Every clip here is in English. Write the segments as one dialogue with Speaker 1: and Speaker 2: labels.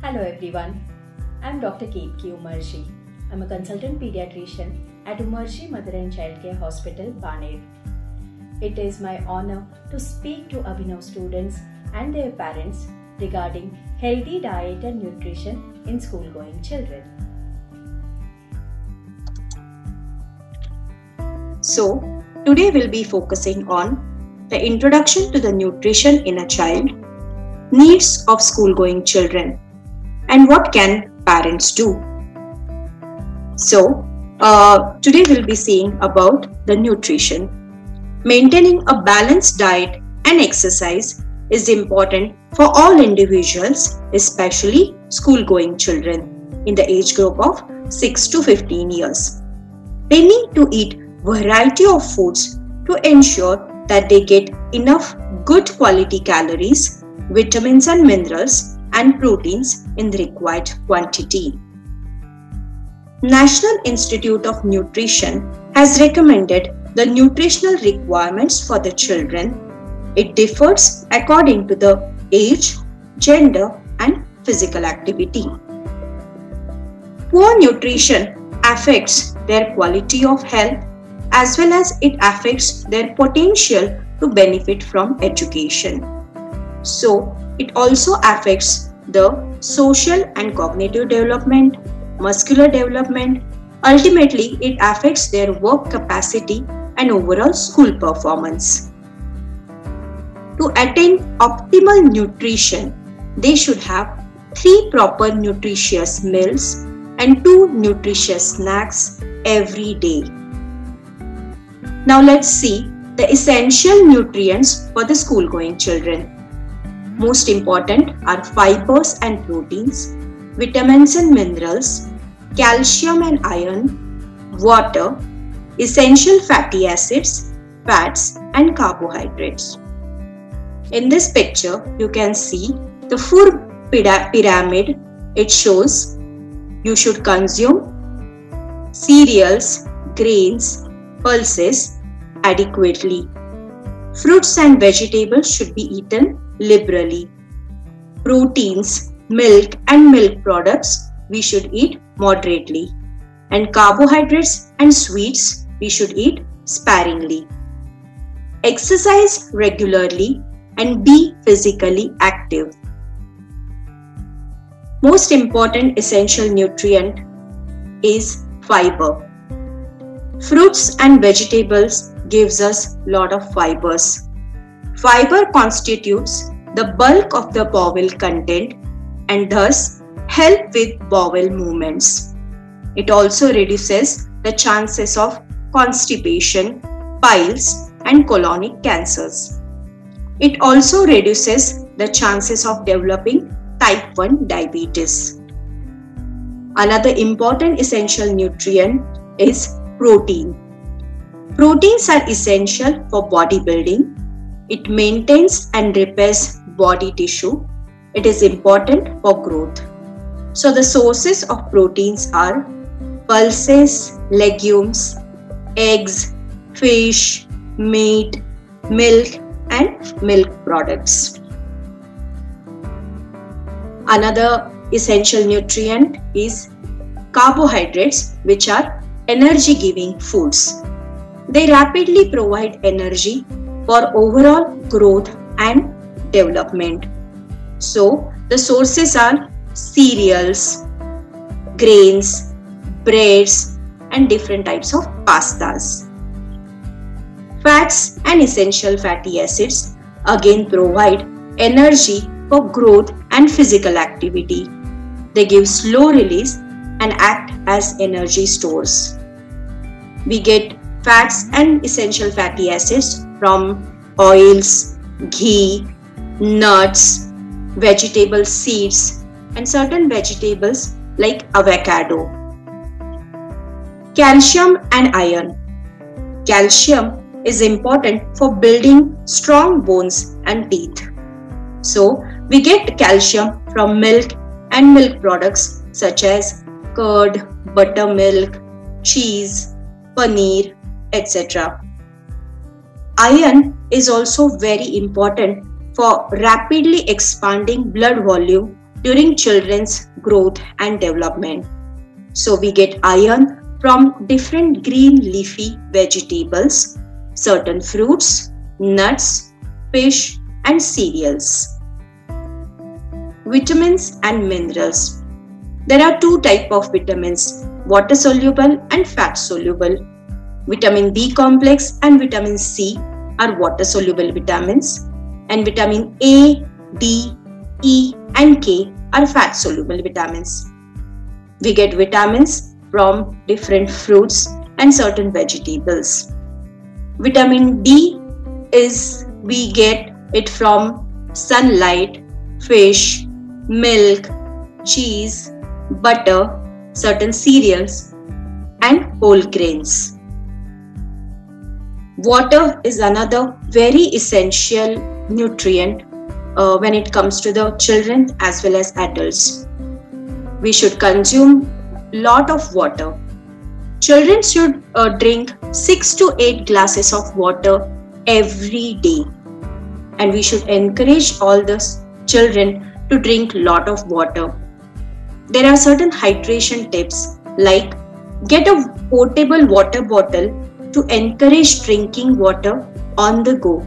Speaker 1: Hello everyone, I'm Dr. Ketki Umarji. I'm a consultant pediatrician at Umarji Mother and Child Care Hospital, Baner. It is my honor to speak to Abhinav students and their parents regarding healthy diet and nutrition in school-going children.
Speaker 2: So, today we'll be focusing on the introduction to the nutrition in a child, needs of school-going children, and what can parents do. So, today we'll be seeing about the nutrition. Maintaining a balanced diet and exercise is important for all individuals, especially school-going children in the age group of 6 to 15 years. They need to eat variety of foods to ensure that they get enough good quality calories, vitamins and minerals and proteins in the required quantity. National Institute of Nutrition has recommended the nutritional requirements for the children. It differs according to the age, gender and physical activity. Poor nutrition affects their quality of health as well as it affects their potential to benefit from education. So, it also affects the social and cognitive development, muscular development. Ultimately, it affects their work capacity and overall school performance. To attain optimal nutrition, they should have 3 proper nutritious meals and 2 nutritious snacks every day. Now let's see the essential nutrients for the school-going children. Most important are fibers and proteins, vitamins and minerals, calcium and iron, water, essential fatty acids, fats and carbohydrates. In this picture, you can see the food pyramid. It shows you should consume cereals, grains, pulses adequately. Fruits and vegetables should be eaten liberally. Proteins, milk and milk products we should eat moderately. And carbohydrates and sweets we should eat sparingly. Exercise regularly and be physically active. Most important essential nutrient is fiber. Fruits and vegetables gives us lot of fibers. Fiber constitutes the bulk of the bowel content and thus help with bowel movements. It also reduces the chances of constipation, piles and colonic cancers. It also reduces the chances of developing type 1 diabetes. Another important essential nutrient is protein. Proteins are essential for bodybuilding. It maintains and repairs body tissue. It is important for growth. So the sources of proteins are pulses, legumes, eggs, fish, meat, milk and milk products. Another essential nutrient is carbohydrates, which are energy-giving foods. They rapidly provide energy for overall growth and development. So, the sources are cereals, grains, breads, and different types of pastas. Fats and essential fatty acids again provide energy for growth and physical activity. They give slow release and act as energy stores. We get fats and essential fatty acids from oils, ghee, nuts, vegetable seeds, and certain vegetables like avocado. Calcium and iron. Calcium is important for building strong bones and teeth. So, we get calcium from milk and milk products such as curd, buttermilk, cheese, paneer, etc. Iron is also very important for rapidly expanding blood volume during children's growth and development. So we get iron from different green leafy vegetables, certain fruits, nuts, fish and cereals. Vitamins and minerals. There are two types of vitamins, water soluble and fat soluble. Vitamin B complex and vitamin C are water soluble vitamins, and vitamin A, D, E and K are fat soluble vitamins. We get vitamins from different fruits and certain vegetables. Vitamin D we get it from sunlight, fish, milk, cheese, butter, certain cereals and whole grains. Water is another very essential nutrient when it comes to the children as well as adults. We should consume lot of water. Children should drink 6 to 8 glasses of water every day, and we should encourage all the children to drink lot of water. There are certain hydration tips like get a portable water bottle to encourage drinking water on the go.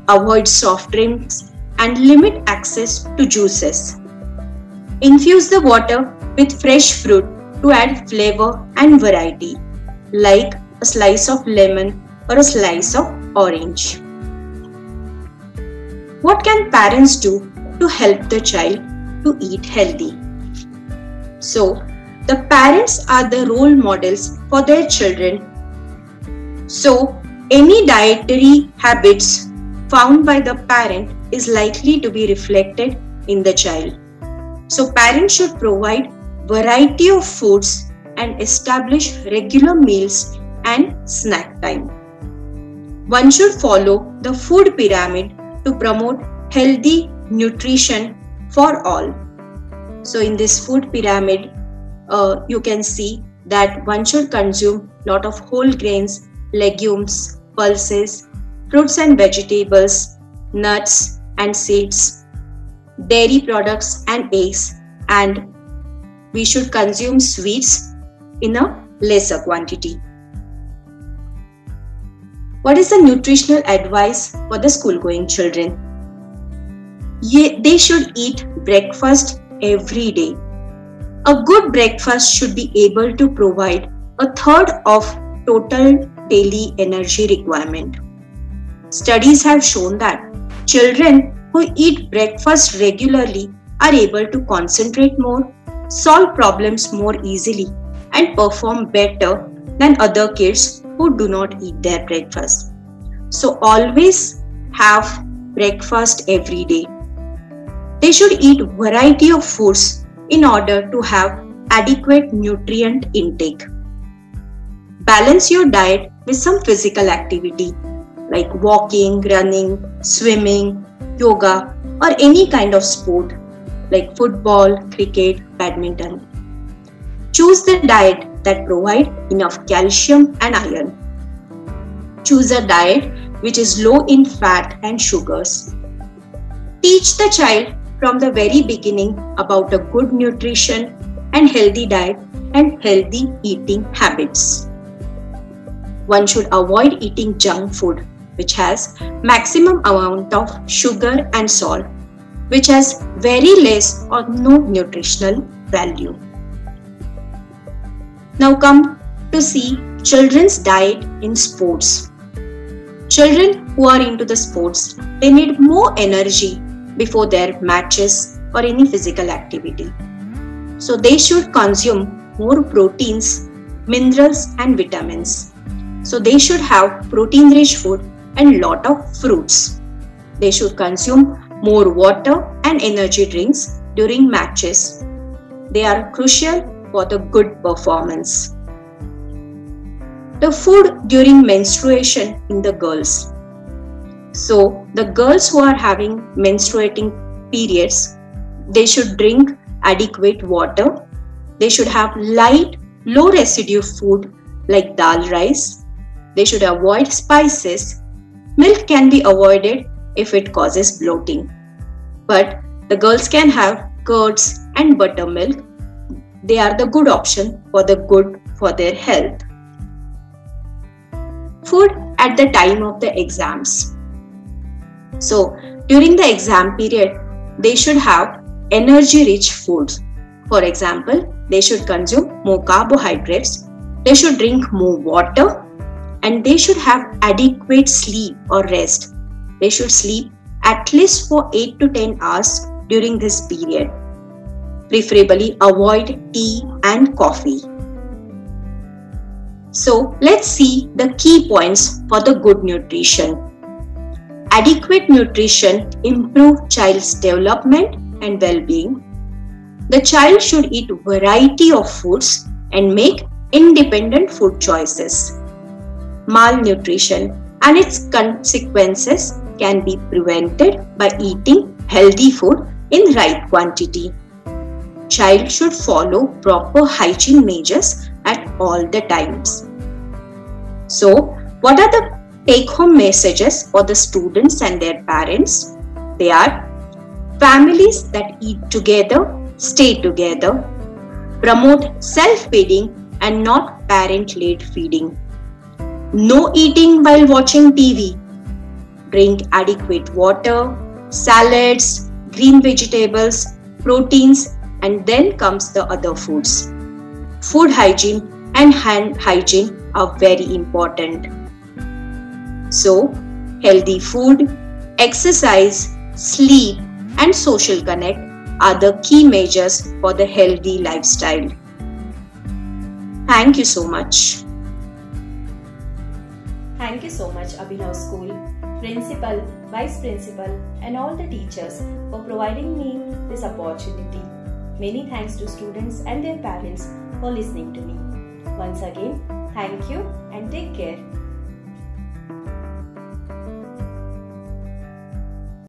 Speaker 2: Avoid soft drinks and limit access to juices. Infuse the water with fresh fruit to add flavor and variety, like a slice of lemon or a slice of orange. What can parents do to help the child to eat healthy? So, the parents are the role models for their children. So, any dietary habits found by the parent is likely to be reflected in the child. So, parents should provide variety of foods and establish regular meals and snack time. One should follow the food pyramid to promote healthy nutrition for all. So in this food pyramid, you can see that one should consume lot of whole grains, legumes, pulses, fruits and vegetables, nuts and seeds, dairy products and eggs, and we should consume sweets in a lesser quantity. What is the nutritional advice for the school-going children? They should eat breakfast every day. A good breakfast should be able to provide a third of total daily energy requirement. Studies have shown that children who eat breakfast regularly are able to concentrate more, solve problems more easily, and perform better than other kids who do not eat their breakfast. So always have breakfast every day. They should eat variety of foods in order to have adequate nutrient intake. Balance your diet with some physical activity like walking, running, swimming, yoga, or any kind of sport like football, cricket, badminton. Choose the diet that provides enough calcium and iron. Choose a diet which is low in fat and sugars. Teach the child from the very beginning about a good nutrition and healthy diet and healthy eating habits. One should avoid eating junk food which has maximum amount of sugar and salt, which has very less or no nutritional value. Now come to see children's diet in sports. Children who are into the sports, they need more energy before their matches or any physical activity. So they should consume more proteins, minerals and vitamins. So they should have protein-rich food and lot of fruits. They should consume more water and energy drinks during matches. They are crucial for the good performance. The food during menstruation in the girls. So the girls who are having menstruating periods, they should drink adequate water. They should have light, low residue food like dal rice. They should avoid spices. Milk can be avoided if it causes bloating. But the girls can have curds and buttermilk. They are the good option for their health. Food at the time of the exams. So during the exam period, they should have energy-rich foods. For example, they should consume more carbohydrates, they should drink more water, and they should have adequate sleep or rest. They should sleep at least for 8 to 10 hours during this period. Preferably avoid tea and coffee. So let's see the key points for the good nutrition. Adequate nutrition improves child's development and well-being. The child should eat a variety of foods and make independent food choices. Malnutrition and its consequences can be prevented by eating healthy food in right quantity. Child should follow proper hygiene measures at all the times. So, what are the take-home messages for the students and their parents? They are: families that eat together, stay together. Promote self-feeding and not parent-led feeding. No eating while watching TV. Drink adequate water, salads, green vegetables, proteins, and then comes the other foods. Food hygiene and hand hygiene are very important. So, healthy food, exercise, sleep, and social connect are the key measures for the healthy lifestyle. Thank you so much.
Speaker 1: Thank you so much, Abhinav School, Principal, Vice Principal, and all the teachers for providing me this opportunity. Many thanks to students and their parents for listening to me. Once again, thank you and take care.